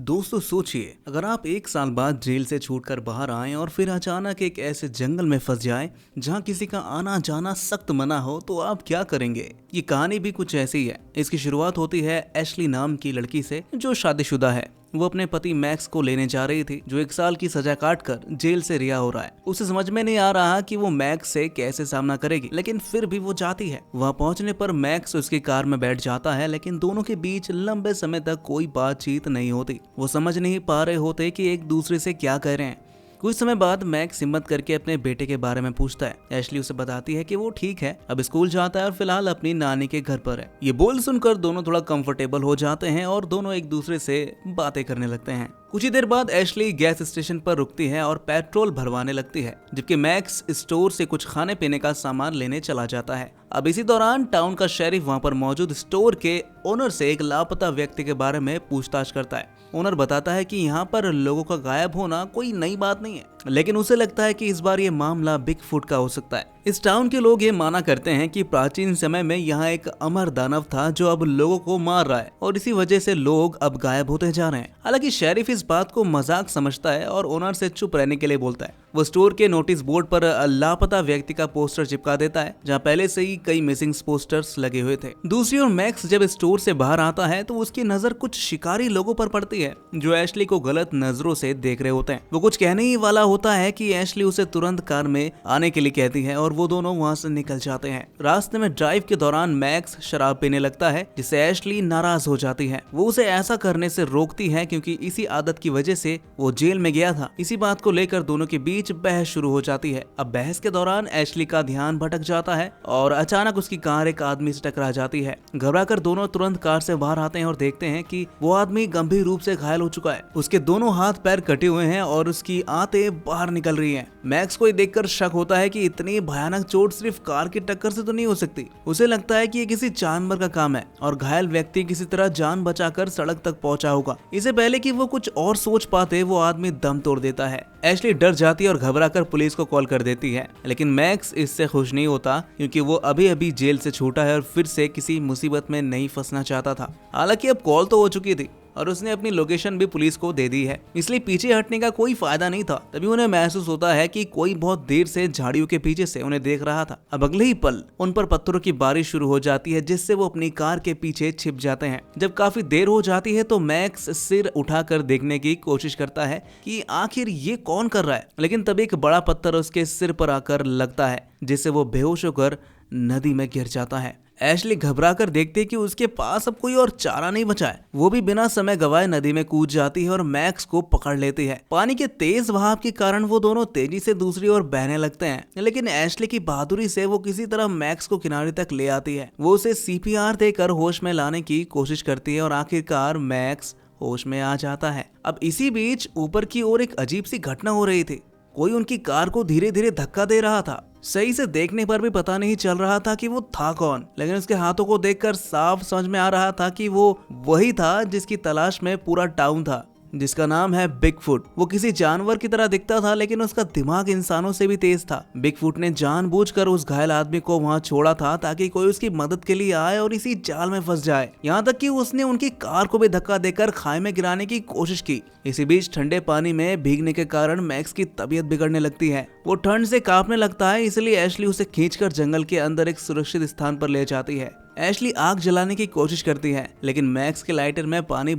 दोस्तों सोचिए, अगर आप एक साल बाद जेल से छूटकर बाहर आएं और फिर अचानक एक ऐसे जंगल में फंस जाएं जहां किसी का आना जाना सख्त मना हो, तो आप क्या करेंगे। ये कहानी भी कुछ ऐसी ही है। इसकी शुरुआत होती है एशली नाम की लड़की से जो शादीशुदा है। वो अपने पति मैक्स को लेने जा रही थी, जो 1 साल की सजा काटकर जेल से रिहा हो रहा है। उसे समझ में नहीं आ रहा कि वो मैक्स से कैसे सामना करेगी, लेकिन फिर भी वो जाती है। वहां पहुंचने पर मैक्स उसकी कार में बैठ जाता है, लेकिन दोनों के बीच लंबे समय तक कोई बातचीत नहीं होती। वो समझ नहीं पा रहे होते कि एक दूसरे से क्या कह रहे हैं। कुछ समय बाद मैक्स हिम्मत करके अपने बेटे के बारे में पूछता है। एशली उसे बताती है कि वो ठीक है, अब स्कूल जाता है और फिलहाल अपनी नानी के घर पर है। ये बोल सुनकर दोनों थोड़ा कंफर्टेबल हो जाते हैं और दोनों एक दूसरे से बातें करने लगते हैं। कुछ ही देर बाद एशली गैस स्टेशन पर रुकती है और पेट्रोल भरवाने लगती है, जबकि मैक्स स्टोर से कुछ खाने पीने का सामान लेने चला जाता है। अब इसी दौरान टाउन का शेरिफ वहां पर मौजूद स्टोर के ओनर से एक लापता व्यक्ति के बारे में पूछताछ करता है। ओनर बताता है कि यहाँ पर लोगों का गायब होना कोई नई बात नहीं है, लेकिन उसे लगता है कि इस बार ये मामला बिगफुट का हो सकता है। इस टाउन के लोग ये माना करते हैं कि प्राचीन समय में यहाँ एक अमर दानव था जो अब लोगों को मार रहा है, और इसी वजह से लोग अब गायब होते जा रहे हैं। हालांकि शेरिफ इस बात को मजाक समझता है और ओनर से चुप रहने के लिए बोलता है। वो स्टोर के नोटिस बोर्ड पर लापता व्यक्ति का पोस्टर चिपका देता है, जहाँ पहले से ही कई मिसिंग पोस्टर्स लगे हुए थे। दूसरी ओर मैक्स जब स्टोर से बाहर आता है तो उसकी नजर कुछ शिकारी लोगों पर पड़ती है जो एशली को गलत नजरों से देख रहे होते हैं। वो कुछ कहने ही वाला होता है कि एशली उसे तुरंत कार में आने के लिए कहती है और वो दोनों वहाँ से निकल जाते हैं। रास्ते में ड्राइव के दौरान मैक्स शराब पीने लगता है, जिससे एशली नाराज हो जाती है। वो उसे ऐसा करने से रोकती है क्योंकि इसी आदत की वजह से वो जेल में गया था। इसी बात को लेकर दोनों के बीच बहस शुरू हो जाती है। अब बहस के दौरान एशली का ध्यान भटक जाता है और अचानक उसकी कार एक आदमी से टकरा जाती है। घबराकर दोनों तुरंत कार से बाहर आते हैं और देखते हैं कि वो आदमी गंभीर रूप से घायल हो चुका है। उसके दोनों हाथ पैर कटे हुए हैं और उसकी आंतें बाहर निकल रही हैं। मैक्स को देखकर शक होता है कि इतनी भयानक चोट सिर्फ कार की टक्कर से तो नहीं हो सकती। उसे लगता है कि ये किसी जानवर का काम है और घायल व्यक्ति किसी तरह जान बचाकर सड़क तक पहुंचा होगा। इससे पहले कि वो कुछ और सोच पाते, वो आदमी दम तोड़ देता है। एशली डर जाती है और घबराकर पुलिस को कॉल कर देती है, लेकिन मैक्स इससे खुश नहीं होता क्योंकि वो अभी अभी जेल से छूटा है और फिर से किसी मुसीबत में नहीं फंसना चाहता था। हालांकि अब कॉल तो हो चुकी थी और उसने अपनी लोकेशन भी पुलिस को दे दी है, इसलिए पीछे हटने का कोई फायदा नहीं था। तभी उन्हें महसूस होता है कि कोई बहुत देर से झाड़ियों के पीछे से उन्हें देख रहा था। अब अगले ही पल उन पर पत्थरों की बारिश शुरू हो जाती है, जिससे वो अपनी कार के पीछे छिप जाते हैं। जब काफी देर हो जाती है तो मैक्स सिर उठाकर देखने की कोशिश करता है कि आखिर ये कौन कर रहा है, लेकिन तभी एक बड़ा पत्थर उसके सिर पर आकर लगता है, जिससे वो बेहोश होकर नदी में गिर जाता है। एशली घबराकर देखती है कि उसके पास अब कोई और चारा नहीं बचा है। वो भी बिना समय गवाए नदी में कूद जाती है और मैक्स को पकड़ लेती है। पानी के तेज बहाव के कारण वो दोनों तेजी से दूसरी ओर बहने लगते हैं, लेकिन एशली की बहादुरी से वो किसी तरह मैक्स को किनारे तक ले आती है। वो उसे सीपीआर देकर होश में लाने की कोशिश करती है और आखिरकार मैक्स होश में आ जाता है। अब इसी बीच ऊपर की ओर एक अजीब सी घटना हो रही थी। कोई उनकी कार को धीरे धीरे धक्का दे रहा था। सही से देखने पर भी पता नहीं चल रहा था कि वो था कौन, लेकिन उसके हाथों को देखकर साफ समझ में आ रहा था कि वो वही था जिसकी तलाश में पूरा टाउन था, जिसका नाम है बिगफुट। वो किसी जानवर की तरह दिखता था, लेकिन उसका दिमाग इंसानों से भी तेज था। बिगफुट ने जानबूझकर उस घायल आदमी को वहां छोड़ा था ताकि कोई उसकी मदद के लिए आए और इसी जाल में फंस जाए। यहाँ तक कि उसने उनकी कार को भी धक्का देकर खाई में गिराने की कोशिश की। इसी बीच ठंडे पानी में भीगने के कारण मैक्स की तबीयत बिगड़ने लगती है। वो ठंड से कांपने लगता है, इसलिए एशली उसे खींचकर जंगल के अंदर एक सुरक्षित स्थान पर ले जाती है। एशली आग जलाने की कोशिश करती है, लेकिन मैक्स के लाइटर में पानी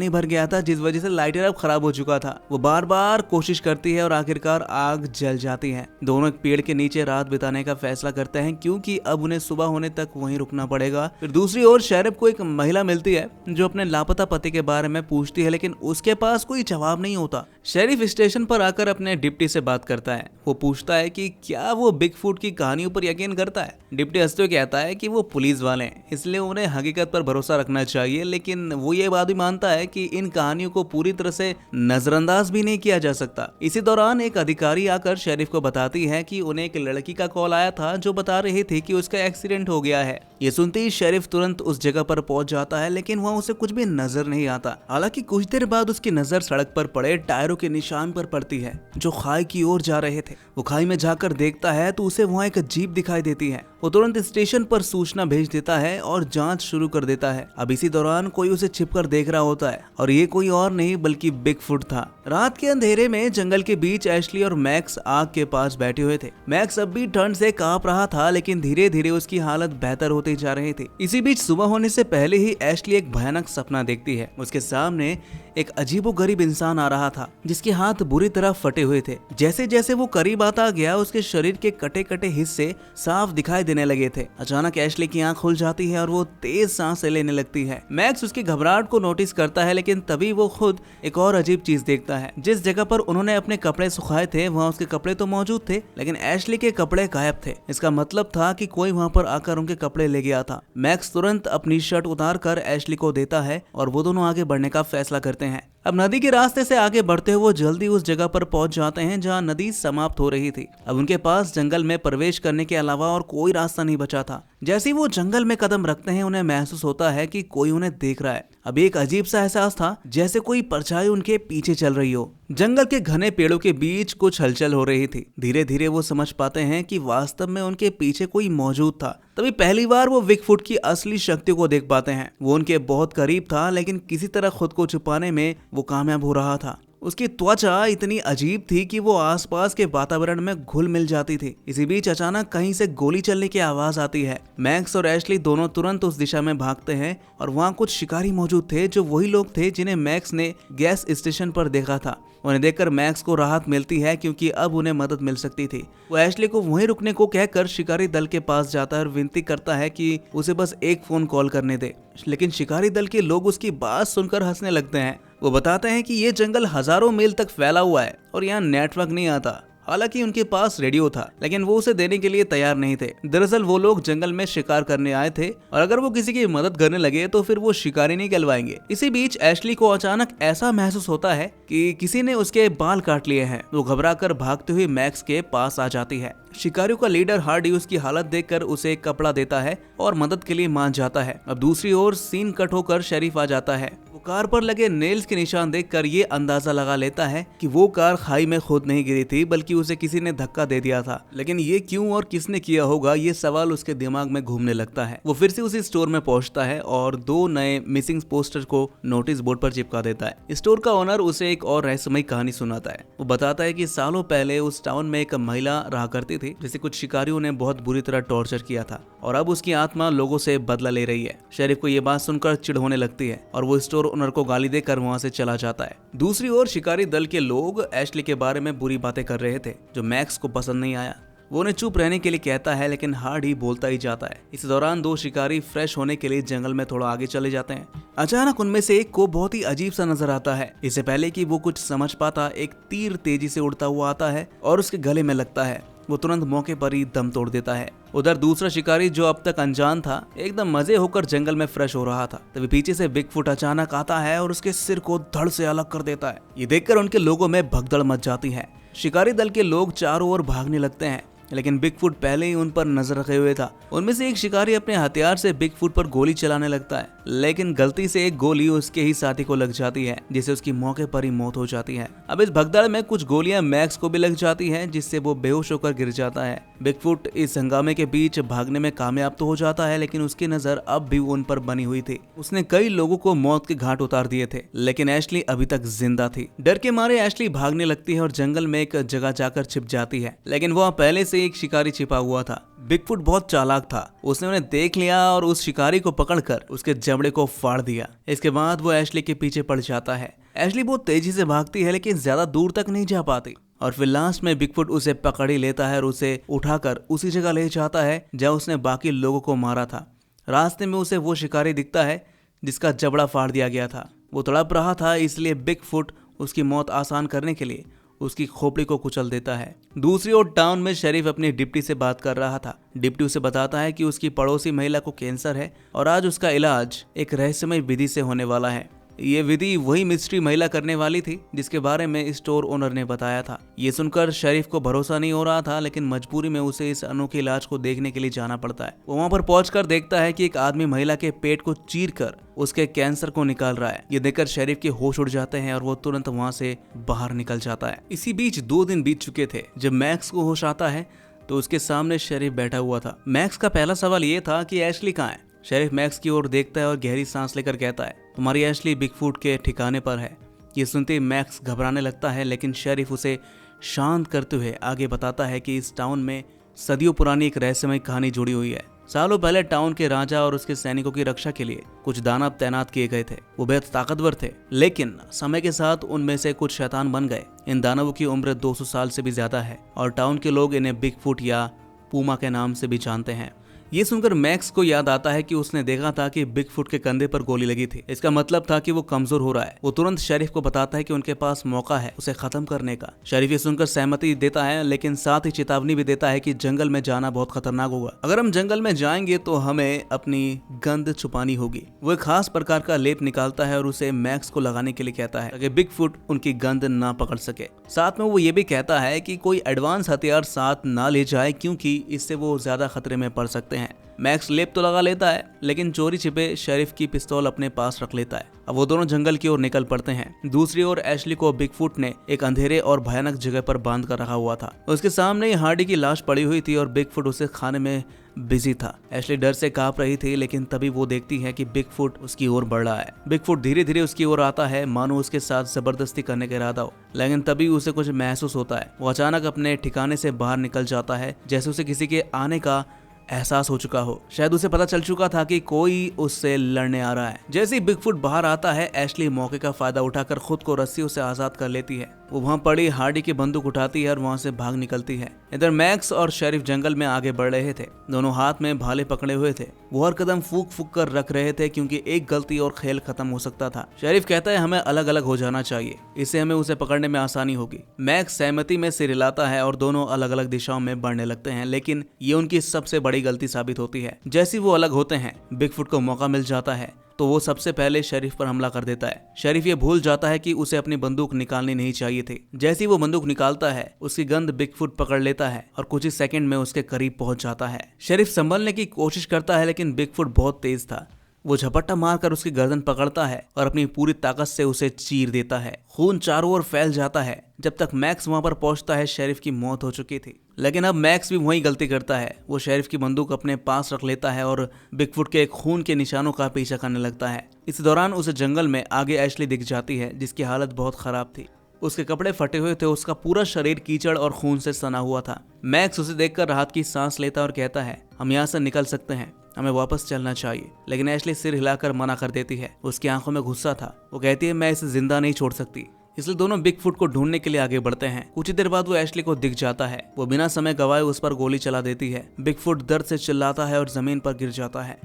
भर गया था, जिस वजह से लाइटर अब खराब हो चुका था। वो बार बार कोशिश करती है और आखिरकार आग जल जाती है। दोनों एक पेड़ के नीचे रात बिताने का फैसला करते हैं, क्योंकि अब उन्हें सुबह होने तक वहीं रुकना पड़ेगा। फिर दूसरी ओर शेरिफ को एक महिला मिलती है जो अपने लापता पति के बारे में पूछती है, लेकिन उसके पास कोई जवाब नहीं होता। शेरिफ स्टेशन पर आकर अपने डिप्टी से बात करता है। वो पूछता है कि क्या वो बिगफुट की कहानियों पर यकीन करता है। डिप्टी हंसते हुए कहता है कि वो पुलिस वाले हैं, इसलिए उन्हें हकीकत पर भरोसा रखना चाहिए, लेकिन वो ये बात भी मानता है कि इन कहानियों को पूरी तरह से नजरअंदाज भी नहीं किया जा सकता। इसी दौरान एक अधिकारी आकर शेरिफ को बताती है कि उन्हें एक लड़की का कॉल आया था जो बता रही थी कि उसका एक्सीडेंट हो गया है। ये सुनते ही शेरिफ तुरंत उस जगह पर पहुंच जाता है, लेकिन वहाँ उसे कुछ भी नजर नहीं आता। हालांकि कुछ देर बाद उसकी नजर सड़क पर पड़े टायरों के निशान पर पड़ती है जो खाई की ओर जा रहे थे। वो खाई में जाकर देखता है तो उसे वहाँ एक जीप दिखाई देती है वो तुरंत स्टेशन पर सूचना भेज देता है और जांच शुरू कर देता है। अब इसी दौरान कोई उसे छिपकर देख रहा होता है और ये कोई और नहीं बल्कि बिगफुट था। रात के अंधेरे में जंगल के बीच एशली और मैक्स आग के पास बैठे हुए थे। मैक्स अब भी ठंड से कांप रहा था, लेकिन धीरे धीरे उसकी हालत बेहतर होती जा रही थी। इसी बीच सुबह होने से पहले ही एशली एक भयानक सपना देखती है। उसके सामने एक अजीबोगरीब इंसान आ रहा था जिसके हाथ बुरी तरह फटे हुए थे। जैसे जैसे वो करीब आता गया उसके शरीर के कटे कटे हिस्से साफ दिखाई देने लगे थे। अचानक एशली की आंख खुल जाती है और वो तेज सांसें लेने लगती है। मैक्स उसकी घबराहट को नोटिस करता है, लेकिन तभी वो खुद एक और अजीब चीज देखता है। जिस जगह पर उन्होंने अपने कपड़े सुखाए थे वहाँ उसके कपड़े तो मौजूद थे, लेकिन एशली के कपड़े गायब थे। इसका मतलब था कि कोई वहाँ पर आकर उनके कपड़े ले गया था। मैक्स तुरंत अपनी शर्ट उतार कर एशली को देता है और वो दोनों आगे बढ़ने का फैसला करते हैं। अब नदी के रास्ते से आगे बढ़ते हुए वो जल्दी उस जगह पर पहुंच जाते हैं जहां नदी समाप्त हो रही थी। अब उनके पास जंगल में प्रवेश करने के अलावा और कोई रास्ता नहीं बचा था। जैसे ही वो जंगल में कदम रखते हैं उन्हें महसूस होता है कि कोई उन्हें देख रहा है। अब एक अजीब सा एहसास था जैसे कोई परछाई उनके पीछे चल रही हो। जंगल के घने पेड़ों के बीच कुछ हलचल हो रही थी। धीरे धीरे वो समझ पाते हैं कि वास्तव में उनके पीछे कोई मौजूद था। तभी पहली बार वो बिगफुट की असली शक्ति को देख पाते हैं। वो उनके बहुत करीब था, लेकिन किसी तरह खुद को छुपाने में वो कामयाब हो रहा था। उसकी त्वचा इतनी अजीब थी कि वो आसपास के वातावरण में घुल मिल जाती थी। इसी बीच अचानक कहीं से गोली चलने की आवाज आती है। मैक्स और एशली दोनों तुरंत उस दिशा में भागते हैं और वहाँ कुछ शिकारी मौजूद थे जो वही लोग थे जिन्हें मैक्स ने गैस स्टेशन पर देखा था। उन्हें देखकर मैक्स को राहत मिलती है क्योंकि अब उन्हें मदद मिल सकती थी। वो एशली को वहीं रुकने को कहकर शिकारी दल के पास जाता है और विनती करता है कि उसे बस एक फोन कॉल करने दे, लेकिन शिकारी दल के लोग उसकी बात सुनकर हंसने लगते हैं। वो बताते हैं कि ये जंगल हजारों मील तक फैला हुआ है और यहाँ नेटवर्क नहीं आता। हालांकि उनके पास रेडियो था, लेकिन वो उसे देने के लिए तैयार नहीं थे। दरअसल वो लोग जंगल में शिकार करने आए थे और अगर वो किसी की मदद करने लगे तो फिर वो शिकारी नहीं कहलवाएंगे। इसी बीच एशली को अचानक ऐसा महसूस होता है कि किसी ने उसके बाल काट लिए हैं। वो घबराकर भागते हुए मैक्स के पास आ जाती है। शिकारियों का लीडर हार्डी उसकी हालत देखकर उसे एक कपड़ा देता है और मदद के लिए मान जाता है। अब दूसरी ओर सीन कट होकर शरीफ आ जाता है। वो कार पर लगे नेल्स के निशान देखकर ये अंदाजा लगा लेता है कि वो कार खाई में खुद नहीं गिरी थी, बल्कि उसे किसी ने धक्का दे दिया था। लेकिन ये क्यों और किसने किया होगा, ये सवाल उसके दिमाग में घूमने लगता है। वो फिर से उसी स्टोर में पहुंचता है और 2 नए मिसिंग पोस्टर को नोटिस बोर्ड पर चिपका देता है। स्टोर का ओनर उसे एक और रहस्यमयी कहानी सुनाता है। वो बताता है कि सालों पहले उस टाउन में एक महिला रहा करती थी जिसे कुछ शिकारियों ने बहुत बुरी तरह टॉर्चर किया था और अब उसकी आत्मा लोगों से बदला ले रही है। शरीफ को ये बात सुनकर चिढ़ होने लगती है और वो स्टोर ओनर को गाली देकर वहाँ से चला जाता है। दूसरी ओर शिकारी दल के लोग एशली के बारे में बुरी बातें कर रहे थे जो मैक्स को पसंद नहीं आया। वो उन्हें चुप रहने के लिए कहता है, लेकिन हार्डी बोलता ही जाता है। इस दौरान 2 शिकारी फ्रेश होने के लिए जंगल में थोड़ा आगे चले जाते हैं। अचानक उनमें से एक को बहुत ही अजीब सा नजर आता है। इससे पहले कि वो कुछ समझ पाता, एक तीर तेजी से उड़ता हुआ आता है और उसके गले में लगता है। वो तुरंत मौके पर ही दम तोड़ देता है। उधर दूसरा शिकारी जो अब तक अनजान था एकदम मजे होकर जंगल में फ्रेश हो रहा था। तभी पीछे से बिगफुट अचानक आता है और उसके सिर को धड़ से अलग कर देता है। ये देखकर उनके लोगों में भगदड़ मच जाती है। शिकारी दल के लोग चारों ओर भागने लगते हैं, लेकिन बिगफुट पहले ही उन पर नजर रखे हुए था। उनमें से एक शिकारी अपने हथियार से बिगफुट पर गोली चलाने लगता है, लेकिन गलती से एक गोली उसके ही साथी को लग जाती है, जिससे उसकी मौके पर ही मौत हो जाती है। अब इस भगदड़ में कुछ गोलियां मैक्स को भी लग जाती हैं, जिससे वो बेहोश होकर गिर जाता है। बिगफुट इस हंगामे के बीच भागने में कामयाब तो हो जाता है, लेकिन उसकी नजर अब भी उन पर बनी हुई थी। उसने कई लोगों को मौत के घाट उतार दिए थे, लेकिन एशली अभी तक जिंदा थी। डर के मारे एशली भागने लगती है और जंगल में एक जगह जाकर छिप जाती है, लेकिन वहाँ पहले से एक शिकारी छिपा हुआ था। बिगफुट बहुत चालाक था। उसने उन्हें देख लिया और उस शिकारी को पकड़कर उसके जबड़े को फाड़ दिया। इसके बाद वो एशली के पीछे पड़ जाता है। एशली बहुत तेजी से भागती है, लेकिन ज्यादा दूर तक नहीं जा पाती और फिर लास्ट में बिगफुट उसे पकड़ ही लेता है और उसे उठाकर उसी जगह ले जाता है जहाँ उसने बाकी लोगों को मारा था। रास्ते में उसे वो शिकारी दिखता है जिसका जबड़ा फाड़ दिया गया था। वो तड़प रहा था, इसलिए बिगफुट उसकी मौत आसान करने के लिए उसकी खोपड़ी को कुचल देता है। दूसरी ओर टाउन में शरीफ अपनी डिप्टी से बात कर रहा था। डिप्टी उसे बताता है कि उसकी पड़ोसी महिला को कैंसर है और आज उसका इलाज एक रहस्यमय विधि से होने वाला है। ये विधि वही मिस्ट्री महिला करने वाली थी जिसके बारे में स्टोर ओनर ने बताया था। ये सुनकर शरीफ को भरोसा नहीं हो रहा था, लेकिन मजबूरी में उसे इस अनोखे इलाज को देखने के लिए जाना पड़ता है। वो वहाँ पर पहुंचकर देखता है कि एक आदमी महिला के पेट को चीरकर उसके कैंसर को निकाल रहा है। ये देखकर शरीफ के होश उड़ जाते हैं और वो तुरंत वहाँ से बाहर निकल जाता है। इसी बीच 2 दिन बीत चुके थे। जब मैक्स को होश आता है तो उसके सामने शेरिफ बैठा हुआ था। मैक्स का पहला सवाल ये था कि एशली कहाँ है। शेरिफ मैक्स की ओर देखता है और गहरी सांस लेकर कहता है, तुम्हारी एशली बिगफुट के ठिकाने पर है। ये सुनते ही मैक्स घबराने लगता है, लेकिन शेरिफ उसे शांत करते हुए आगे बताता है कि इस टाउन में सदियों पुरानी एक रहस्यमय कहानी जुड़ी हुई है। सालों पहले टाउन के राजा और उसके सैनिकों की रक्षा के लिए कुछ दानव तैनात किए गए थे। वो बेहद ताकतवर थे, लेकिन समय के साथ उनमें से कुछ शैतान बन गए। इन दानवों की उम्र 200 साल से भी ज्यादा है और टाउन के लोग इन्हें बिगफुट या पूमा के नाम से भी जानते हैं। ये सुनकर मैक्स को याद आता है कि उसने देखा था कि बिगफुट के कंधे पर गोली लगी थी। इसका मतलब था कि वो कमजोर हो रहा है। वो तुरंत शेरिफ को बताता है कि उनके पास मौका है उसे खत्म करने का। शेरिफ ये सुनकर सहमति देता है, लेकिन साथ ही चेतावनी भी देता है कि जंगल में जाना बहुत खतरनाक होगा। अगर हम जंगल में जाएंगे तो हमें अपनी गंध छुपानी होगी। वो एक खास प्रकार का लेप निकालता है और उसे मैक्स को लगाने के लिए कहता है ताकि बिगफुट उनकी गंध ना पकड़ सके। साथ में वो ये भी कहता है कि कोई एडवांस हथियार साथ ना ले जाए, क्योंकि इससे वो ज्यादा खतरे में पड़ सकते हैं। मैक्स लेप तो लगा लेता है, लेकिन चोरी छिपे शेरिफ की पिस्तौल अपने पास रख लेता है। अब वो दोनों जंगल की ओर निकल पड़ते हैं। दूसरी ओर एशली को बिगफुट ने एक अंधेरे और भयानक जगह पर बांध कर रखा हुआ था। उसके सामने ही हार्डी की लाश पड़ी हुई थी और बिगफुट उसे खाने में बिजी था। एशली डर से कांप रही थी, लेकिन तभी वो देखती है कि बिगफुट उसकी ओर बढ़ रहा है। बिगफुट धीरे धीरे उसकी ओर आता है, मानो उसके साथ जबरदस्ती करने का इरादा हो, लेकिन तभी उसे कुछ महसूस होता है। वो अचानक अपने ठिकाने से बाहर निकल जाता है, जैसे उसे किसी के आने का एहसास हो चुका हो। शायद उसे पता चल चुका था कि कोई उससे लड़ने आ रहा है। जैसे ही बिगफुट बाहर आता है, एशली मौके का फायदा उठाकर खुद को रस्सियों से आजाद कर लेती है। वो वहां पड़ी हार्डी की बंदूक उठाती है और वहां से भाग निकलती है। इधर मैक्स और शेरिफ जंगल में आगे बढ़ रहे थे। दोनों हाथ में भाले पकड़े हुए थे। वो हर कदम फूक फूक कर रख रहे थे, क्योंकि एक गलती और खेल खत्म हो सकता था। शेरिफ कहता है हमें अलग अलग हो जाना चाहिए, इससे हमें उसे पकड़ने में आसानी होगी। मैक्स सहमति में सिर हिलाता है और दोनों अलग अलग दिशाओं में बढ़ने लगते हैं, लेकिन ये उनकी सबसे बड़ी गलती साबित होती है। जैसे वो अलग होते हैं, बिगफुट को मौका मिल जाता है तो वो सबसे पहले शेरिफ पर हमला कर देता है। शेरिफ ये भूल जाता है कि उसे अपनी बंदूक निकालनी नहीं चाहिए थी। जैसे ही वो बंदूक निकालता है, उसकी गंध बिगफुट पकड़ लेता है और कुछ ही सेकंड में उसके करीब पहुंच जाता है। शेरिफ संभलने की कोशिश करता है, लेकिन बिगफुट बहुत तेज था। वो झपट्टा मारकर उसकी गर्दन पकड़ता है और अपनी पूरी ताकत से उसे चीर देता है। खून चारों ओर फैल जाता है। जब तक मैक्स वहां पर पहुंचता है, शेरिफ की मौत हो चुकी थी। लेकिन अब मैक्स भी वही गलती करता है। वो शेरिफ की बंदूक अपने पास रख लेता है और बिगफुट के खून के निशानों का पीछा करने लगता है। इस दौरान उसे जंगल में आगे एशली दिख जाती है, जिसकी हालत बहुत खराब थी। उसके कपड़े फटे हुए थे, उसका पूरा शरीर कीचड़ और खून से सना हुआ था। मैक्स उसे देखकर राहत की सांस लेता और कहता है हम यहाँ से निकल सकते हैं, हमें वापस चलना चाहिए। लेकिन एशली सिर हिलाकर मना कर देती है। उसकी आंखों में गुस्सा था। वो कहती है मैं इसे जिंदा नहीं छोड़ सकती। इसलिए दोनों बिगफुट को ढूंढने के लिए आगे बढ़ते हैं। कुछ ही देर बाद वो एशली को दिख जाता है। वो बिना समय गवाए उस पर गोली चला देती है। बिगफुट दर्द से चिल्लाता है और जमीन पर गिर जाता है।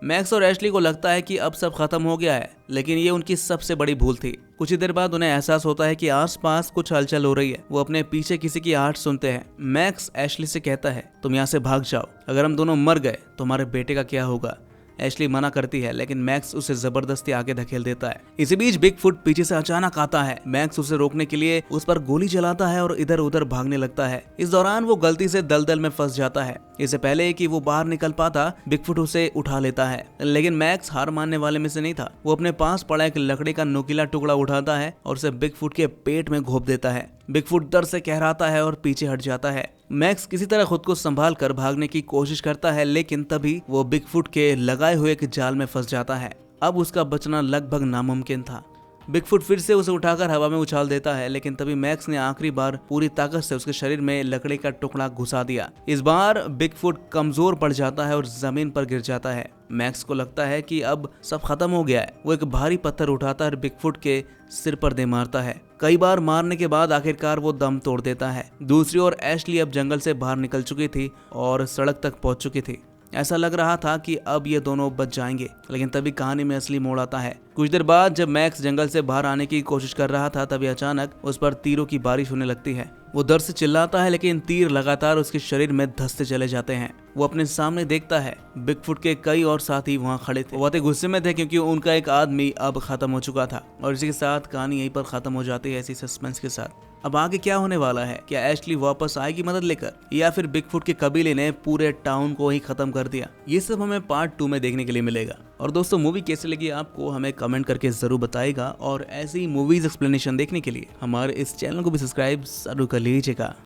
मैक्स और एशली को लगता है कि अब सब खत्म हो गया है, लेकिन ये उनकी सबसे बड़ी भूल थी। कुछ ही देर बाद उन्हें एहसास होता है कि आसपास कुछ हलचल हो रही है। वो अपने पीछे किसी की आहट सुनते हैं। मैक्स एशली से कहता है तुम यहाँ से भाग जाओ, अगर हम दोनों मर गए तो हमारे बेटे का क्या होगा। एशली मना करती है, लेकिन मैक्स उसे जबरदस्ती आगे धकेल देता है। इसी बीच बिगफुट पीछे से अचानक आता है। मैक्स उसे रोकने के लिए उस पर गोली चलाता है और इधर उधर भागने लगता है। इस दौरान वो गलती से दलदल में फंस जाता है। इससे पहले कि वो बाहर निकल पाता, बिगफुट उसे उठा लेता है, लेकिन मैक्स हार मानने वाले में से नहीं था। वो अपने पास पड़ा एक लकड़ी का नुकीला टुकड़ा उठाता है और उसे बिगफुट के पेट में घोंप देता है। बिगफुट दर्द से कहराता है और पीछे हट जाता है। मैक्स किसी तरह खुद को संभाल कर भागने की कोशिश करता है, लेकिन तभी वो बिगफुट के लगाए हुए एक जाल में फंस जाता है। अब उसका बचना लगभग नामुमकिन था। बिगफुट फिर से उसे उठाकर हवा में उछाल देता है, लेकिन तभी मैक्स ने आखिरी बार पूरी ताकत से उसके शरीर में लकड़ी का टुकड़ा घुसा दिया। इस बार बिगफुट कमजोर पड़ जाता है और जमीन पर गिर जाता है। मैक्स को लगता है कि अब सब खत्म हो गया है। वो एक भारी पत्थर उठाता है और बिगफुट के सिर पर दे मारता है। कई बार मारने के बाद आखिरकार वो दम तोड़ देता है। दूसरी ओर एशली अब जंगल से बाहर निकल चुकी थी और सड़क तक पहुंच चुकी थी। ऐसा लग रहा था कि अब ये दोनों बच जाएंगे, लेकिन तभी कहानी में असली मोड़ आता है। कुछ देर बाद जब मैक्स जंगल से बाहर आने की कोशिश कर रहा था, तभी अचानक उस पर तीरों की बारिश होने लगती है। वो दर्द से चिल्लाता है, लेकिन तीर लगातार उसके शरीर में धंसते चले जाते हैं। वो अपने सामने देखता है बिगफुट के कई और साथी वहाँ खड़े थे। वो बहुत गुस्से में थे, क्योंकि उनका एक आदमी अब खत्म हो चुका था। और इसी के साथ कहानी यहीं पर खत्म हो जाती है, ऐसी सस्पेंस के साथ। अब आगे क्या होने वाला है? क्या एशली वापस आएगी मदद लेकर, या फिर बिगफुट के कबीले ने पूरे टाउन को ही खत्म कर दिया? ये सब हमें पार्ट 2 में देखने के लिए मिलेगा। और दोस्तों, मूवी कैसी लगी आपको हमें कमेंट करके जरूर बताइएगा। और ऐसी मूवीज एक्सप्लेनेशन देखने के लिए हमारे इस चैनल को भी सब्सक्राइब जरूर कर लीजिएगा।